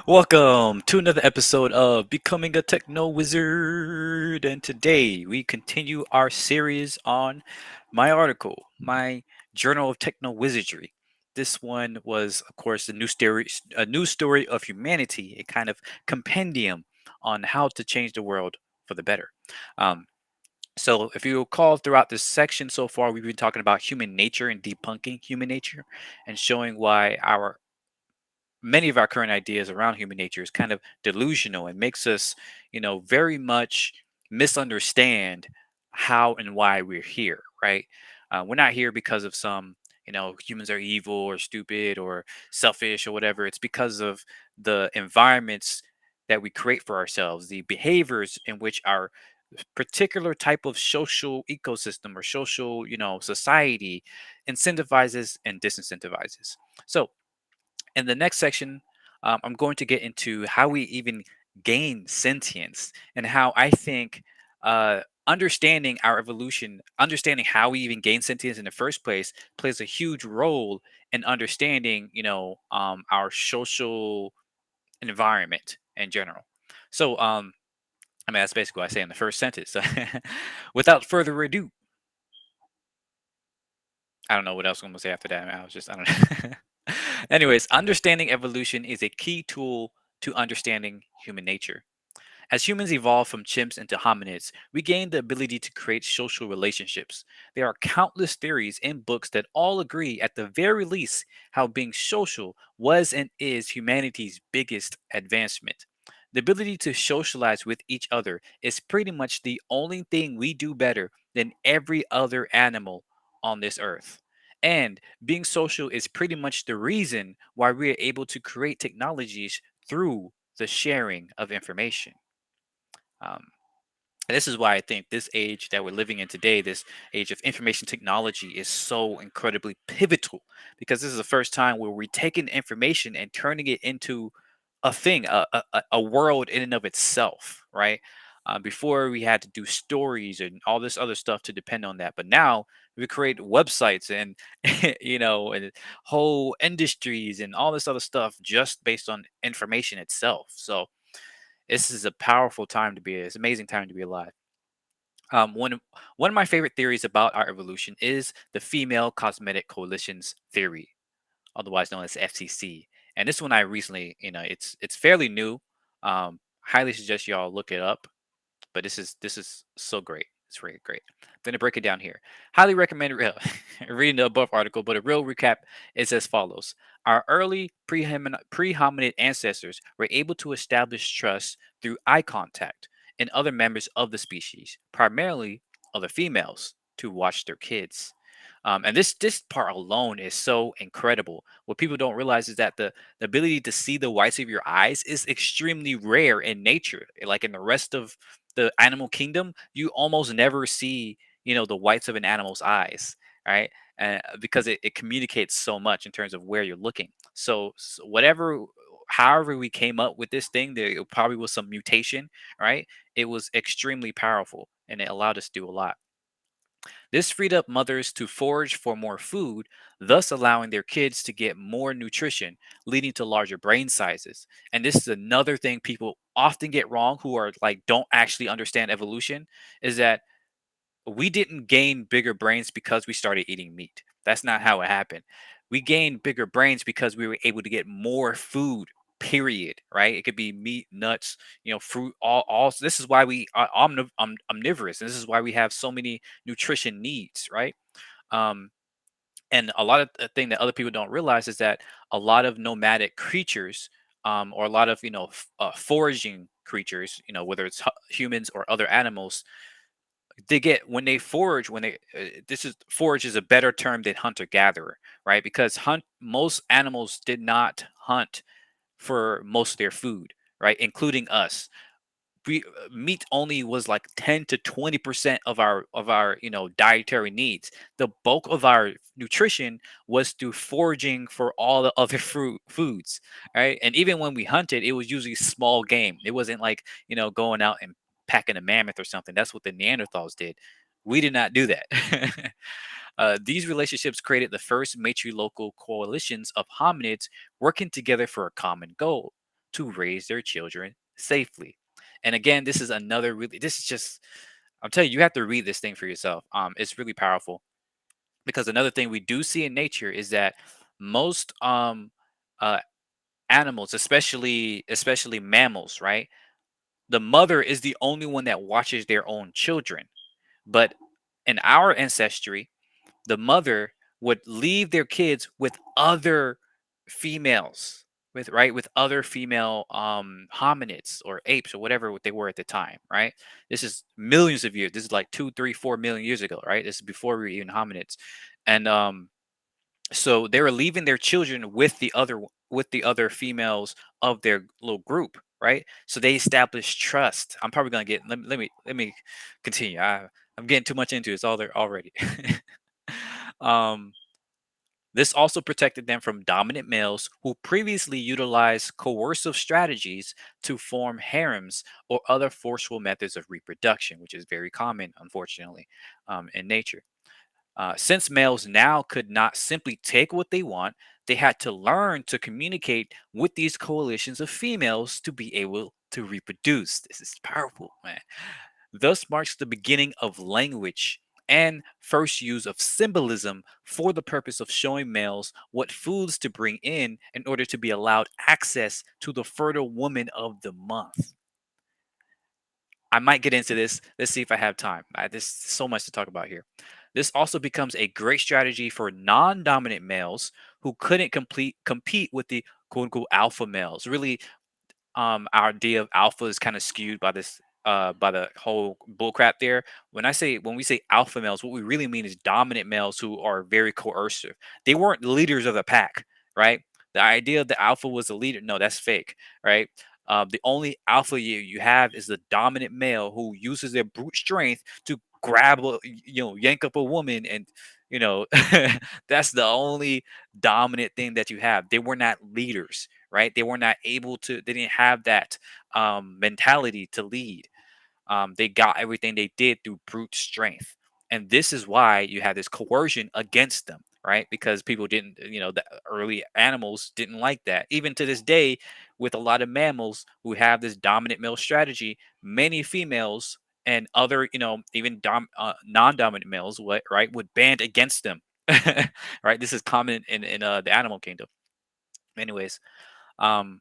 Welcome to another episode of Becoming a Techno Wizard. And today we continue our series on my article, my Journal of Techno Wizardry. This one was, of course, a new story of humanity, a kind of compendium on how to change the world for the better. Um, so, if you recall, throughout this section so far, we've been talking about human nature and debunking human nature and showing why our many of our current ideas around human nature is kind of delusional and makes us, very much misunderstand how and why we're here, right? We're not here because of some, humans are evil or stupid or selfish or whatever. It's because of the environments that we create for ourselves, the behaviors in which our particular type of social ecosystem or social, society incentivizes and disincentivizes. So, in the next section, I'm going to get into how we even gain sentience and how I think understanding our evolution, understanding how we even gain sentience in the first place, plays a huge role in understanding, our social environment in general. So, I mean, that's basically what I say in the first sentence. Without further ado, I don't know what else I'm gonna say after that. I don't know. Anyways, understanding evolution is a key tool to understanding human nature. As humans evolved from chimps into hominids, we gained the ability to create social relationships. There are countless theories and books that all agree, at the very least, how being social was and is humanity's biggest advancement. The ability to socialize with each other is pretty much the only thing we do better than every other animal on this earth. And being social is pretty much the reason why we are able to create technologies through the sharing of information. Um, and this is why I think this age that we're living in today, this age of information technology, is so incredibly pivotal because this is the first time where we're taking information and turning it into a thing, a world in and of itself, right? Before we had to do stories and all this other stuff to depend on that, but now we create websites and and whole industries and all this other stuff just based on information itself. So this is a powerful time to be. It's an amazing time to be alive. One of my favorite theories about our evolution is the Female Cosmetic Coalition's theory, otherwise known as FCC. And this one I recently, it's fairly new. Highly suggest y'all look it up, but this is so great. It's really great. I'm gonna break it down here. Highly recommend reading the above article, but a real recap is as follows: Our early pre-hominid ancestors were able to establish trust through eye contact and other members of the species, primarily other females, to watch their kids. And this part alone is so incredible. What people don't realize is that the ability to see the whites of your eyes is extremely rare in nature. Like in the rest of the animal kingdom, you almost never see, the whites of an animal's eyes, right? Because it communicates so much in terms of where you're looking. So whatever, however we came up with this thing, there probably was some mutation, right? It was extremely powerful and it allowed us to do a lot. This freed up mothers to forage for more food, thus allowing their kids to get more nutrition, leading to larger brain sizes. And this is another thing people often get wrong who are like don't actually understand evolution is that we didn't gain bigger brains because we started eating meat. That's not how it happened. We gained bigger brains because we were able to get more food. Period. Right? It could be meat, nuts, fruit. All. This is why we are omnivorous. And this is why we have so many nutrition needs. Right? Um, and a lot of the thing that other people don't realize is that a lot of nomadic creatures, or a lot of foraging creatures, whether it's humans or other animals, they get when they forage when they this is forage is a better term than hunter gatherer, right? Because hunt most animals did not hunt for most of their food, right, including us. Meat only was like 10 to 20% of our dietary needs. The bulk of our nutrition was through foraging for all the other foods, right? And even when we hunted, it was usually small game. It wasn't like going out and packing a mammoth or something. That's what the Neanderthals did. We did not do that. These relationships created the first matrilocal coalitions of hominids working together for a common goal to raise their children safely. And again, this is another really, this is just, I'm telling you, you have to read this thing for yourself. It's really powerful because another thing we do see in nature is that most uh, animals, especially mammals, right? The mother is the only one that watches their own children. But in our ancestry, the mother would leave their kids with other females, with other female hominids or apes or whatever what they were at the time, right? This is millions of years. This is like 2 3 4 million years ago, right? This is before we were even hominids. And so they were leaving their children with with the other females of their little group, right? So they established trust. I'm probably gonna get, let me continue. I'm getting too much into it. It's all there already. um this also protected them from dominant males who previously utilized coercive strategies to form harems or other forceful methods of reproduction, which is very common, unfortunately, in nature. Since males now could not simply take what they want, they had to learn to communicate with these coalitions of females to be able to reproduce. This is powerful, man. Thus marks the beginning of language and first use of symbolism for the purpose of showing males what foods to bring in order to be allowed access to the fertile woman of the month. I might get into this. Let's see if I have time. There's so much to talk about here. This also becomes a great strategy for non-dominant males who couldn't compete with the quote unquote alpha males. Really, our idea of alpha is kind of skewed by this by the whole bullcrap there. When we say alpha males, what we really mean is dominant males who are very coercive. They weren't leaders of the pack, right? The idea of the alpha was a leader, no, that's fake, right? The only alpha you have is the dominant male who uses their brute strength to yank up a woman, and you know, that's the only dominant thing that you have. They were not leaders, right? They were not able to, they didn't have that mentality to lead. They got everything they did through brute strength. And this is why you have this coercion against them, right? Because people didn't, the early animals didn't like that. Even to this day, with a lot of mammals who have this dominant male strategy, many females and other, even non-dominant males, right, would band against them. Right? This is common in the animal kingdom. Anyways, um,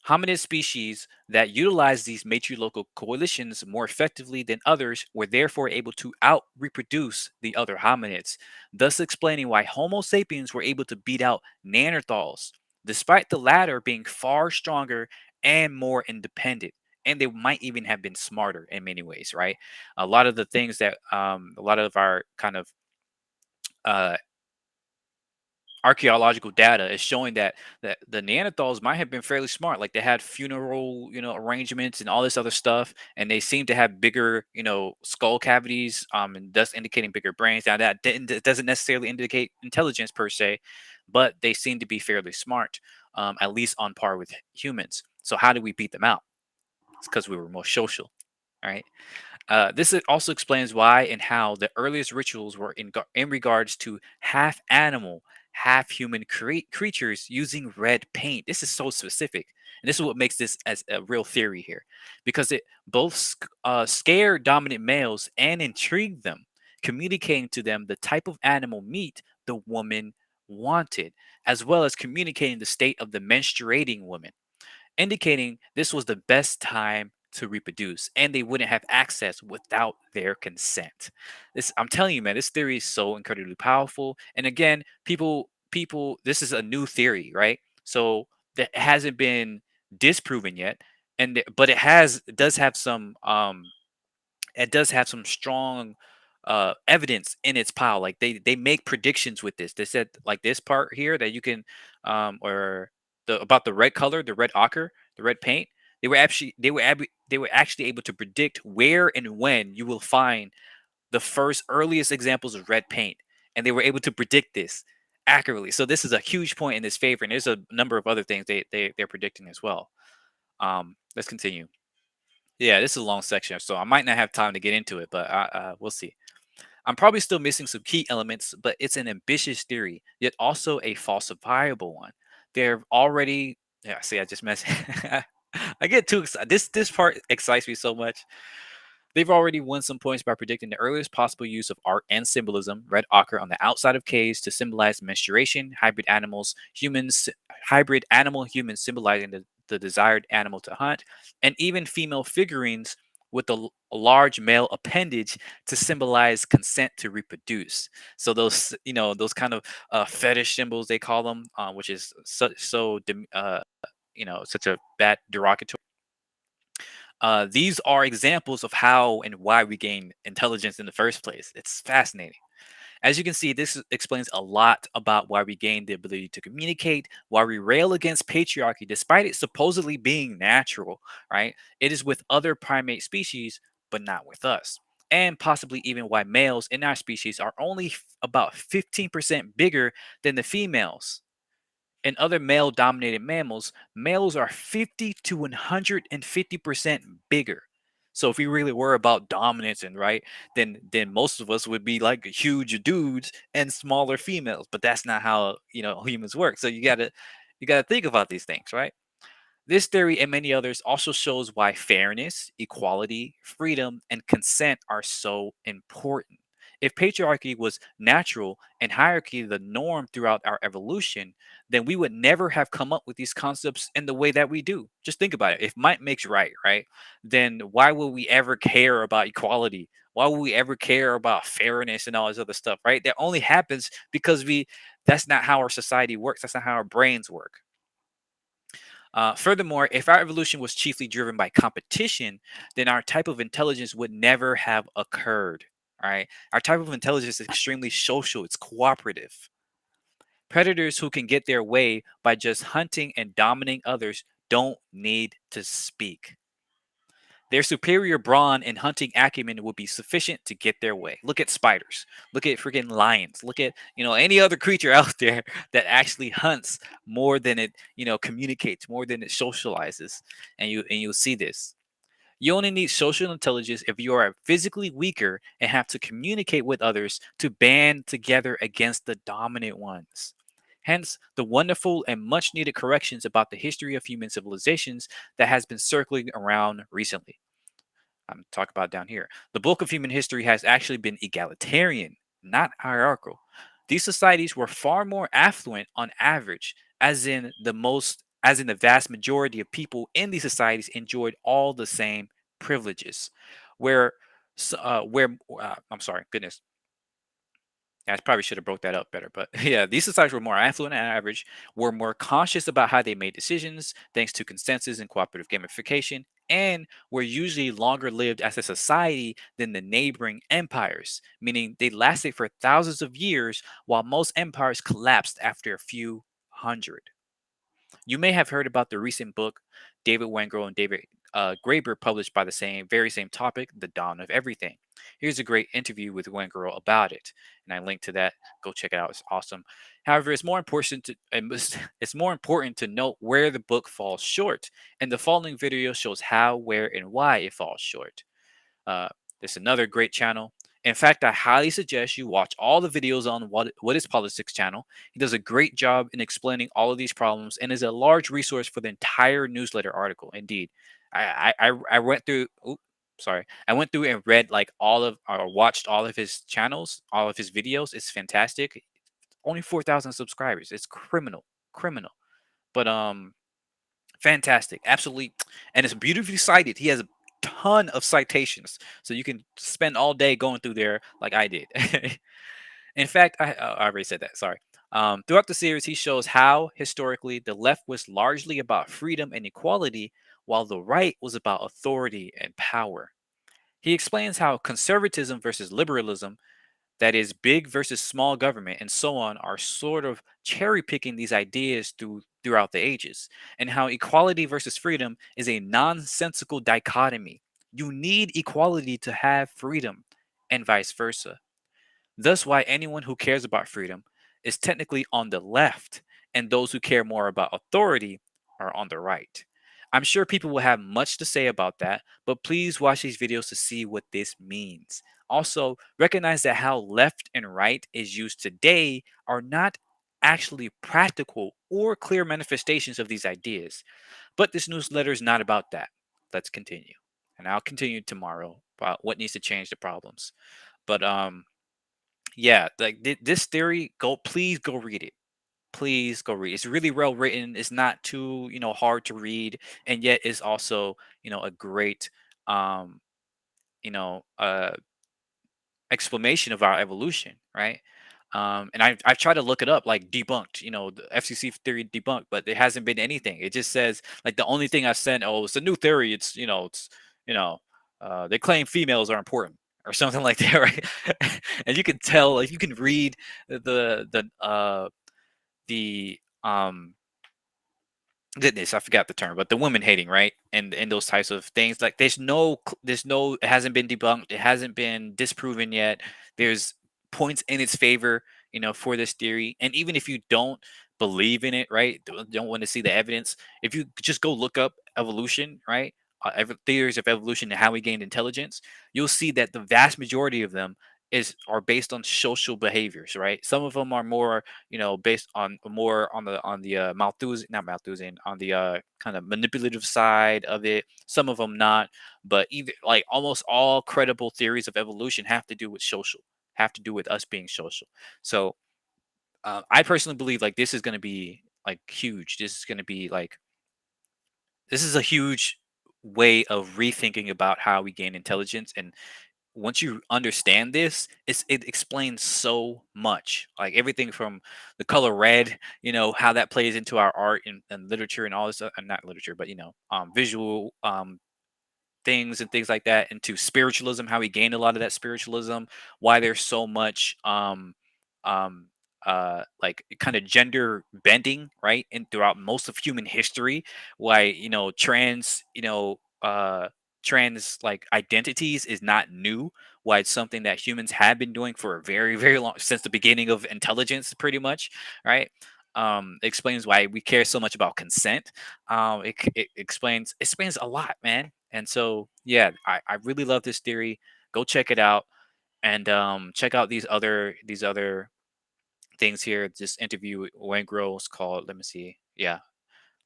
hominid species that utilize these matrilocal coalitions more effectively than others were therefore able to out reproduce the other hominids, thus explaining why Homo sapiens were able to beat out Neanderthals, despite the latter being far stronger and more independent. And they might even have been smarter in many ways, right? A lot of the things that a lot of our kind of uh, archaeological data is showing that the Neanderthals might have been fairly smart. Like they had funeral, arrangements and all this other stuff, and they seem to have bigger, skull cavities, and thus indicating bigger brains. Now that doesn't necessarily indicate intelligence per se, but they seem to be fairly smart, at least on par with humans. So how do we beat them out? It's because we were more social, all right? This also explains why and how the earliest rituals were in regards to half animal, half human creatures using red paint. This is so specific. And this is what makes this as a real theory here, because it both scared dominant males and intrigued them, communicating to them the type of animal meat the woman wanted, as well as communicating the state of the menstruating woman, indicating this was the best time to reproduce and they wouldn't have access without their consent. This, I'm telling you, man, this theory is so incredibly powerful. And again, people this is a new theory, right? So that hasn't been disproven yet, but it does have some strong evidence in its pile. Like they make predictions with this. They said like this part here that you can or the about the red color, the red ochre, the red paint. They were actually able to predict where and when you will find the first earliest examples of red paint, and they were able to predict this accurately. So this is a huge point in this favor, and there's a number of other things they're predicting as well. Let's continue. Yeah, this is a long section, so I might not have time to get into it, but we'll see. I'm probably still missing some key elements, but it's an ambitious theory, yet also a falsifiable one. They're already, yeah, see, I just messed. I get too excited. This part excites me so much. They've already won some points by predicting the earliest possible use of art and symbolism. Red ochre on the outside of caves to symbolize menstruation, hybrid animal humans symbolizing the desired animal to hunt, and even female figurines with a large male appendage to symbolize consent to reproduce. So those, those kind of fetish symbols they call them, which is such a bad derogatory. These are examples of how and why we gain intelligence in the first place. It's fascinating. As you can see, this explains a lot about why we gain the ability to communicate, why we rail against patriarchy despite it supposedly being natural, right? It is with other primate species, but not with us. And possibly even why males in our species are only about 15% bigger than the females. In other male dominated mammals, males are 50 to 150% bigger. So if we really were about dominance and right, then most of us would be like huge dudes and smaller females. But that's not how humans work. So you gotta think about these things, right? This theory and many others also shows why fairness, equality, freedom, and consent are so important. If patriarchy was natural and hierarchy the norm throughout our evolution, then we would never have come up with these concepts in the way that we do. Just think about it. If might makes right, right? Then why would we ever care about equality? Why would we ever care about fairness and all this other stuff, right? That only happens because that's not how our society works. That's not how our brains work. Furthermore, if our evolution was chiefly driven by competition, then our type of intelligence would never have occurred. All right. Our type of intelligence is extremely social, it's cooperative. Predators who can get their way by just hunting and dominating others don't need to speak. Their superior brawn and hunting acumen would be sufficient to get their way. Look at spiders. Look at freaking lions. Look at, any other creature out there that actually hunts more than it, communicates, more than it socializes. And you'll see this. You only need social intelligence if you are physically weaker and have to communicate with others to band together against the dominant ones. Hence, the wonderful and much needed corrections about the history of human civilizations that has been circling around recently. I'm talking about down here. The bulk of human history has actually been egalitarian, not hierarchical. These societies were far more affluent on average, as in the vast majority of people in these societies enjoyed all the same privileges. Where I'm sorry, goodness, yeah, I probably should have broke that up better, but yeah, these societies were more affluent on average, were more conscious about how they made decisions, thanks to consensus and cooperative gamification, and were usually longer lived as a society than the neighboring empires, meaning they lasted for thousands of years, while most empires collapsed after a few hundred. You may have heard about the recent book David Wengrow and David Graeber published by the very same topic, The Dawn of Everything. Here's a great interview with Wengrow about it, and I linked to that. Go check it out; it's awesome. However, it's more important to note where the book falls short, and the following video shows how, where, and why it falls short. Uh, there's another great channel. In fact, I highly suggest you watch all the videos on what is politics channel. He does a great job in explaining all of these problems and is a large resource for the entire newsletter article. Indeed, I went through. Oops, sorry, I went through and read like all of or watched all of his channels, all of his videos. It's fantastic. Only 4,000 subscribers. It's criminal. But fantastic, absolutely, and it's beautifully cited. He has a ton of citations, so you can spend all day going through there, like I did. In fact, I already said that. Sorry. Throughout the series, he shows how historically the left was largely about freedom and equality, while the right was about authority and power. He explains how conservatism versus liberalism, that is big versus small government and so on, are sort of cherry picking these ideas throughout the ages, and how equality versus freedom is a nonsensical dichotomy. You need equality to have freedom, and vice versa. Thus why anyone who cares about freedom is technically on the left, and those who care more about authority are on the right. I'm sure people will have much to say about that, but please watch these videos to see what this means. Also, recognize that how left and right is used today are not actually practical or clear manifestations of these ideas. But this newsletter is not about that. Let's continue. And I'll continue tomorrow about what needs to change the problems. But yeah, like this theory, go please go read it. Please go read. It's really well written. It's not too, hard to read, and yet it's also, a great um, you know, uh explanation of our evolution, right? And I've tried to look it up, like debunked, the FCC theory debunked, but there hasn't been anything. It just says like the only thing I sent, oh, it's a new theory. You know, they claim females are important or something like that, right? And you can tell, like you can read the goodness, I forgot the term, but the women hating, right? And those types of things. Like there's no it hasn't been debunked, it hasn't been disproven yet. There's points in its favor, for this theory. And even if you don't believe in it, right? Don't want to see the evidence, if you just go look up evolution, right? Theories of evolution and how we gained intelligence, you'll see that the vast majority of them are based on social behaviors, right? Some of them are more, based on more on the Malthusian, not Malthusian, on the kind of manipulative side of it. Some of them not, but either like almost all credible theories of evolution have to do with social, have to do with us being social. So I personally believe like this is going to be like huge. This is going to be like this is a huge way of rethinking about how we gain intelligence. And once you understand this, it explains so much. Like everything from the color red, how that plays into our art and literature and all this, not literature, but visual things and things like that, into spiritualism, how we gained a lot of that spiritualism, why there's so much um like kind of gender bending, right? And throughout most of human history, why trans like identities is not new, why it's something that humans have been doing for a very, very long, since the beginning of intelligence pretty much, right? It explains why we care so much about consent. It explains a lot, man. And so yeah, I really love this theory. Go check it out, and check out these other things here. This interview with Wayne Gross called, let me see, yeah,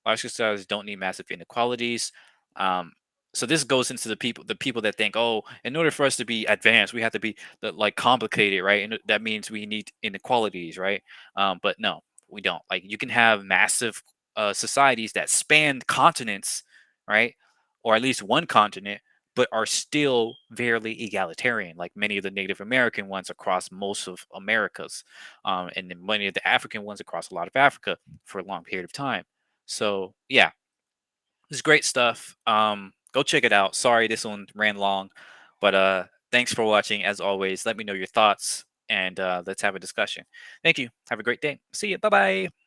large societies don't need massive inequalities. Um, so this goes into the people that think, oh, in order for us to be advanced, we have to be like complicated, right? And that means we need inequalities, right? But no, we don't. Like you can have massive societies that span continents, right? Or at least one continent, but are still very egalitarian, like many of the Native American ones across most of Americas, and then many of the African ones across a lot of Africa for a long period of time. So yeah, this is great stuff. Go check it out. Sorry this one ran long, but thanks for watching. As always, let me know your thoughts, and let's have a discussion. Thank you. Have a great day. See you. Bye bye.